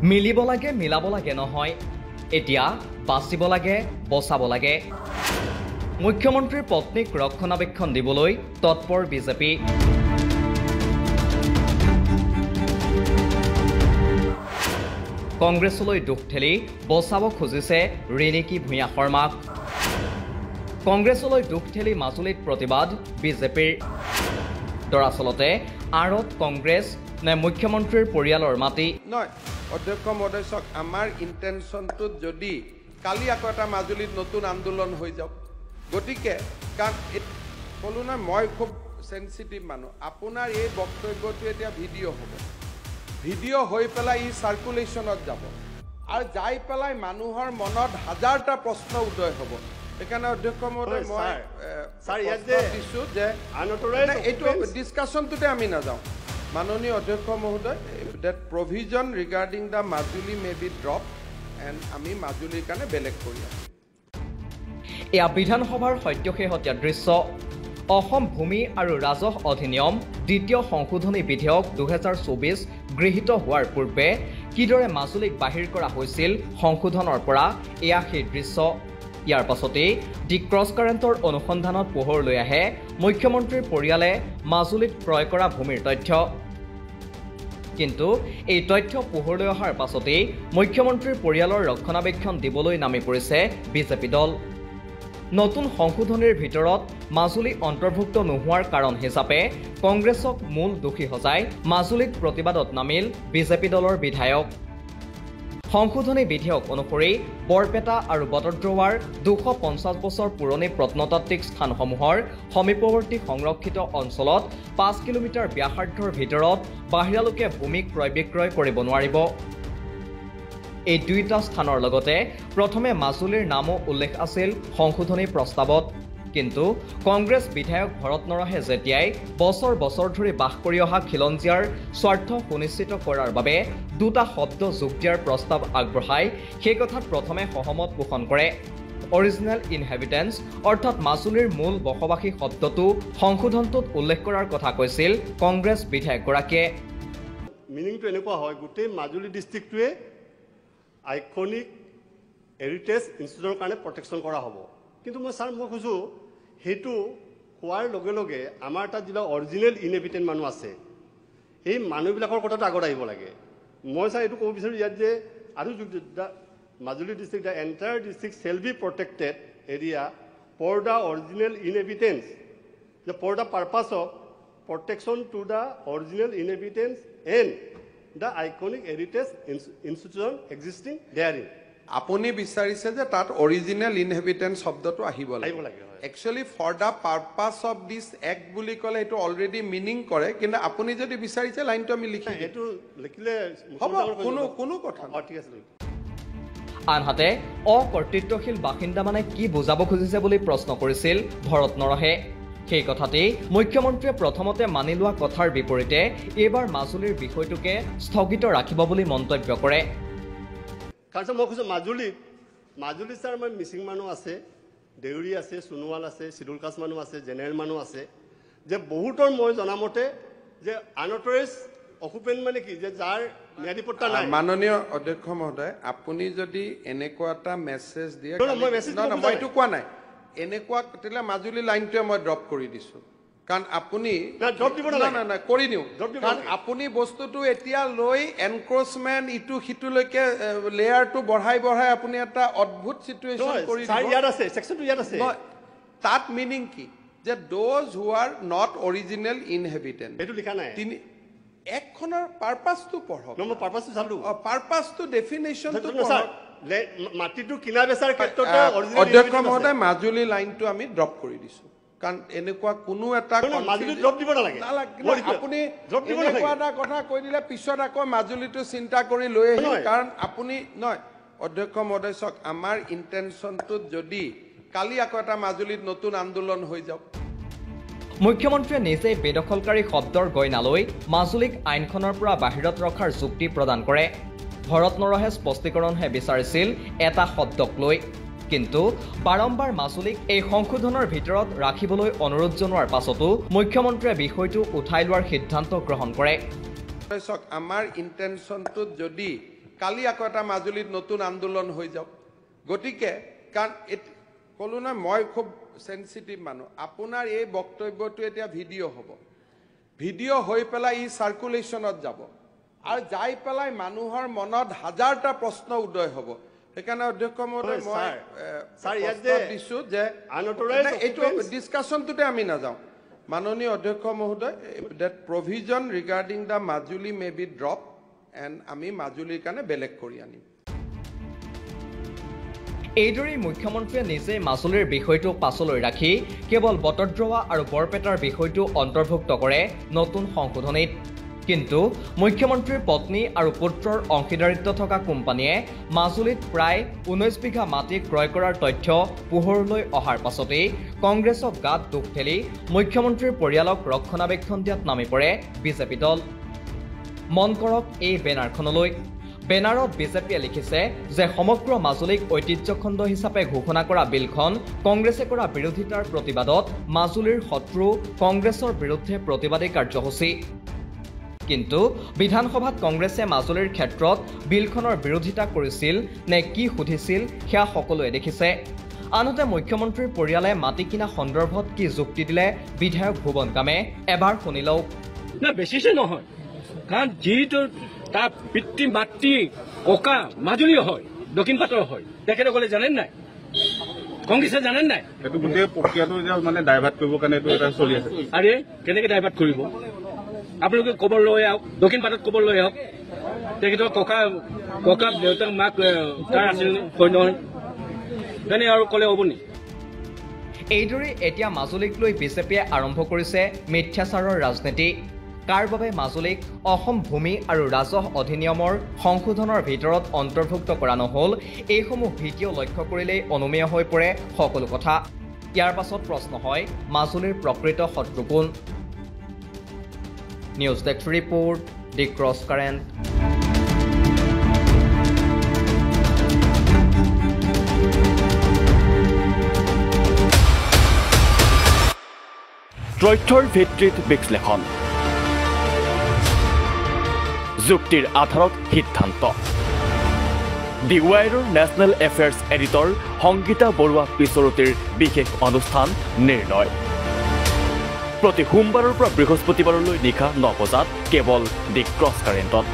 মিলিব লাগে মিলাব লাগে নহয়, এতিয়া বাচিব লাগে বচাব লাগে। মুখ্যমন্ত্ৰীৰ পত্নীক ৰক্ষণাবেক্ষণ দিবলৈ তৎপৰ বিজেপি। কংগ্ৰেছলৈ দুখ ঠেলি বচাব খুজিছে ৰিণিকী ভূঞা শৰ্মাক। কংগ্ৰেছলৈ দুখ ঠেলি মাজুলীত প্ৰতিবাদ বিজেপিৰ। দৰাচলতে আঁৰত কংগ্ৰেছ নে মুখ্যমন্ত্ৰীৰ পৰিয়ালৰ মাটি নহয়। অধ্যক্ষ মহোদয় চাওক, আমাৰ ইণ্টেনশ্যনটোত যদি কালি আকৌ এটা মাজুলীত নতুন আন্দোলন হৈ যাওক, গতিকে কাৰণ ক'লো নহয় মই খুব চেঞ্চিটিভ মানুহ। আপোনাৰ এই বক্তব্যটো এতিয়া ভিডিঅ' হ'ব, ভিডিঅ' হৈ পেলাই ই চাৰ্কুলেশ্যনত যাব আৰু যাই পেলাই মানুহৰ মনত হাজাৰটা প্ৰশ্ন উদয় হ'ব। সেইকাৰণে অধ্যক্ষ মহোদয় মই দিছোঁ যে এইটো ডিছকাশ্যনটোতে আমি নাযাওঁ। মাননীয় অধ্যক্ষ মহোদয়, that provision regarding the Majuli may be dropped and আমি মাজুলীৰ কাৰণে বেলেগ কৰি আছোঁ। এয়া বিধানসভাৰ সদ্যশেহতীয়া দৃশ্য। অসম ভূমি আৰু ৰাজহ অধিনিয়ম দ্বিতীয় সংশোধনী বিধেয়ক 2024 গৃহীত হোৱাৰ পূৰ্বে কিদৰে মাজুলীক বাহিৰ কৰা হৈছিল সংশোধনৰ পৰা, এয়া সেই দৃশ্য। ইয়াৰ পাছতেই দি ক্ৰছ কাৰেণ্টৰ অনুসন্ধানত পোহৰলৈ আহে মুখ্যমন্ত্ৰীৰ পৰিয়ালে মাজুলীত ক্ৰয় কৰা ভূমিৰ তথ্য। কিন্তু এই তথ্য পোহৰলৈ অহাৰ পাছতেই মুখ্যমন্ত্ৰীৰ পৰিয়ালৰ ৰক্ষণাবেক্ষণ দিবলৈ নামি পৰিছে বিজেপি দল। নতুন সংশোধনীৰ ভিতৰত মাজুলী অন্তৰ্ভুক্ত নোহোৱাৰ কাৰণ হিচাপে কংগ্ৰেছক মূল দোষী সজাই মাজুলীত প্ৰতিবাদত নামিল বিজেপি দলৰ বিধায়ক। সংশোধনী বিধেয়ক অনুসৰি বৰপেটা আৰু বটদ্ৰৱাৰ 250 বছৰ পুৰণি প্ৰত্নতাত্ত্বিক স্থানসমূহৰ সমীপৱৰ্তী সংৰক্ষিত অঞ্চলত 5 কিলোমিটাৰ ব্যাসাৰ্ধৰ ভিতৰত বাহিৰালোকে ভূমি ক্ৰয় বিক্ৰয় কৰিব নোৱাৰিব। এই দুইটা স্থানৰ লগতে প্ৰথমে মাজুলীৰ নামো উল্লেখ আছিল সংশোধনী প্ৰস্তাৱত। কিন্তু কংগ্ৰেছ বিধায়ক ভৰত নৰহে যেতিয়াই বছৰ বছৰ ধৰি বাস কৰি অহা খিলঞ্জীয়াৰ স্বাৰ্থ সুনিশ্চিত কৰাৰ বাবে দুটা শব্দ যোগ দিয়াৰ প্ৰস্তাৱ আগবঢ়ায়, সেই কথাত প্ৰথমে সহমত পোষণ কৰে। অৰিজিনেল ইনহেবিটেন্স অৰ্থাৎ মাজুলীৰ মূল বসবাসী শব্দটো সংশোধনটোত উল্লেখ কৰাৰ কথা কৈছিল কংগ্ৰেছ বিধায়কগৰাকীয়ে। মিনিংটো এনেকুৱা হয়, গোটেই মাজুলী ডিষ্ট্ৰিক্টটোৱে আইকনিক হেৰিটেজ ইনষ্টিটিউটৰ কাৰণে প্ৰটেকশ্যন কৰা হ'ব। কিন্তু মই খোজোঁ সেইটো হোৱাৰ লগে লগে আমাৰ তাত যিবিলাক অৰিজিনেল ইনহেবিটেণ্ট মানুহ আছে, এই মানুহবিলাকৰ কথাটো আগত আহিব লাগে। মই এইটো ক'ব বিচাৰোঁ ইয়াত যে আৰু Majuli district, the entire district shall be protected area for the original inhabitants, for the purpose of protection to the original inhabitants and the iconic heritage institution existing therein. আপুনি বিচাৰিছে যে তাত অৰিজিনেল ইনহেবিটেন্স শব্দটো আহিব লাগে। Actually for the purpose of this act বুলি ক'লে সেইটো অলৰেডি মিনিং কৰে, কিন্তু আপুনি যদি বিচাৰিছে লাইনটো আমি লিখি সেইটো লিখিলে হ'ব, কোনো কথা ঠিক আছে। আনহাতে অকৰ্তৃত্বশীল বাসিন্দা মানে কি বুজাব খুজিছে বুলি প্ৰশ্ন কৰিছিল ভৰত নৰহে। সেই কথাতেই মুখ্যমন্ত্ৰীয়ে প্ৰথমতে মানি লোৱা কথাৰ বিপৰীতে এইবাৰ মাজুলীৰ বিষয়টোকে স্থগিত ৰাখিব বুলি মন্তব্য কৰে। কাৰণ মই কৈছোঁ মাজুলীত ছাৰ আমাৰ মিচিং মানুহ আছে, দেউৰী আছে, সোণোৱাল আছে, চিডুল কাষ্ট মানুহ আছে, জেনেৰেল মানুহ আছে, যে বহুতৰ মই জনামতে যে আনঅথৰাইজ অকুপেণ্ট মানে কি, যে যাৰ ম্যাদী পট্টা নাই। মাননীয় অধ্যক্ষ মহোদয়, আপুনি যদি এনেকুৱা এটা মেছেজ দিয়ে, মই এইটো কোৱা নাই, এনেকুৱা তেতিয়াহ'লে মাজুলী লাইনটোৱে মই ড্ৰপ কৰি দিছোঁ। কাৰণ আপুনি কৰি দিওঁ, কাৰণ আপুনি বস্তুটো এতিয়া লৈ এনক্ৰচমেণ্ট ইটো সিটোলৈকে লেয়াৰটো বঢ়াই বঢ়াই আপুনি এটা অদ্ভুত চিটুৱেশ্যন কৰি তাত মিনিং কি যে those who are not original inhabitant, সেইটো লিখা নাই। একখনৰ পাৰ্পাছটো পঢ়ক। মই পাৰ্পাছটো চালোঁ, পাৰ্পাছটো ডেফিনেশ্যনটো মাটিটো কিনা বেচাৰ ক্ষেত্ৰত অধ্যক্ষ মহোদয় মাজুলী লাইনটো আমি ড্ৰপ কৰি দিছোঁ। কাৰণ এনেকুৱা কোনো এটা আপুনি এনেকুৱা এটা কথা কৈ দিলে পিছত আকৌ মাজুলীটো চিন্তা কৰি লৈ আহিব। কাৰণ আপুনি নহয় অধ্যক্ষ মহোদয় চাওক, আমাৰ ইণ্টেনশ্যনটোত যদি কালি আকৌ এটা মাজুলীত নতুন আন্দোলন হৈ যাওক। মুখ্যমন্ত্ৰীয়ে নিজেই বেদখলকাৰী শব্দৰ গইনালৈ মাজুলীক আইনখনৰ পৰা বাহিৰত ৰখাৰ যুক্তি প্ৰদান কৰে। ভৰত নৰহে স্পষ্টীকৰণহে বিচাৰিছিল এটা শব্দক লৈ। কিন্তু বাৰম্বাৰ মাজুলীক এই সংশোধনৰ ভিতৰত ৰাখিবলৈ অনুৰোধ জনোৱাৰ পাছতো মুখ্যমন্ত্ৰীয়ে বিষয়টো উঠাই লোৱাৰ সিদ্ধান্ত গ্ৰহণ কৰে। চাওক, আমাৰ ইণ্টেনশ্যনটোত যদি কালি আকৌ এটা মাজুলীত নতুন আন্দোলন হৈ যাওক গতিকে কাৰণ ক'লো না মই খুব সেনসিটিভ মানুহ আপোনাৰ এই বক্তব্যটো এতিয়া ভিডিঅ' হ'ব ভিডিঅ' হৈ পেলাই ই সাৰ্কুলেশ্যনত যাব আৰু যাই পেলাই মানুহৰ মনত হাজাৰটা প্ৰশ্ন উদয় হ'ব সেইকাৰণে অধ্যক্ষ মহোদয় মই দিছোঁ যে এইটো ডিছকাশ্যনটোতে আমি নাযাওঁ মাননীয় অধ্যক্ষ মহোদয় that provision regarding the Majuli may be dropped and আমি মাজুলীৰ কাৰণে বেলেগ কৰি আনিম এইদৰেই মুখ্যমন্ত্ৰীয়ে নিজে মাজুলীৰ বিষয়টো পাছলৈ ৰাখি কেৱল বটদ্ৰৱা আৰু বৰপেটাৰ বিষয়টো অন্তৰ্ভুক্ত কৰে নতুন সংশোধনীত কিন্তু মুখ্যমন্ত্ৰীৰ পত্নী আৰু পুত্ৰৰ অংশীদাৰিত্ব থকা কোম্পানীয়ে মাজুলীত প্ৰায় 19 বিঘা মাটি ক্ৰয় কৰাৰ তথ্য পোহৰলৈ অহাৰ পাছতেই কংগ্ৰেছক গাত দুখ ঠেলি মুখ্যমন্ত্ৰীৰ পৰিয়ালক ৰক্ষণাবেক্ষণ দিয়াত নামি পৰে বিজেপি দল মন কৰক এই বেনাৰখনলৈ বেনাৰত বিজেপিয়ে লিখিছে যে সমগ্ৰ মাজুলীক ঐতিহ্যখণ্ড হিচাপে ঘোষণা কৰা বিলখন কংগ্ৰেছে কৰা বিৰোধিতাৰ প্ৰতিবাদত মাজুলীৰ শত্ৰু কংগ্ৰেছৰ বিৰুদ্ধে প্ৰতিবাদী কাৰ্যসূচী কিন্তু বিধানসভাত কংগ্ৰেছে মাজুলীৰ ক্ষেত্ৰত বিলখনৰ বিৰোধিতা কৰিছিল নে কি সুধিছিল সেয়া সকলোৱে দেখিছে আনহাতে মুখ্যমন্ত্ৰীৰ পৰিয়ালে মাটি কিনা সন্দৰ্ভত কি যুক্তি দিলে বিধায়ক ভুৱন কামে এবাৰ শুনিলও না বেছিছে নহয় কাৰণ যিটো তাৰ পিতৃ মাতৃ ককা মাজুলী হয় দক্ষিণ পাটৰ হয় তেখেতসকলে জানেন নাই কংগ্ৰেছে জানেন নাই এইটো গোটেই প্ৰক্ৰিয়াটো মানে ডাইভাৰ্ট কৰিবৰ কাৰণে এইটো এটা চলি আছে আৰে কেনেকৈ ডাইভাৰ্ট কৰিব আপোনালোকে খবৰ লৈ আহক দক্ষিণ পাটত খবৰ লৈ আহক তেখেতৰ ককা দেউতাক মাক তাৰ আছিল নহয় তেনে আৰু ক'লে হ'ব নি এইদৰে এতিয়া মাজুলীক লৈ বিজেপিয়ে আৰম্ভ কৰিছে মিথ্যাচাৰৰ ৰাজনীতি কাৰ বাবে মাজুলীক অসম ভূমি আৰু ৰাজহ অধিনিয়মৰ সংশোধনৰ ভিতৰত অন্তৰ্ভুক্ত কৰা নহল এইসমূহ ভিডিঅ' লক্ষ্য কৰিলেই অনুমেয় হৈ পৰে সকলো কথা ইয়াৰ পাছত প্ৰশ্ন হয় মাজুলীৰ প্ৰকৃত শত্ৰু কোন news desk report the cross current তথ্যৰ ভিত্তিত বিশ্লেষণ যুক্তিৰ আধাৰত সিদ্ধান্ত দি ৱাইৰৰ national affairs editor Sangeeta Barua পিছৰতিৰ বিশেষ অনুষ্ঠান নিৰ্ণয় প্ৰতি সোমবাৰৰ পৰা বৃহস্পতিবাৰলৈ নিশা 9 বজাত কেৱল দি ক্ৰছ কাৰেণ্টত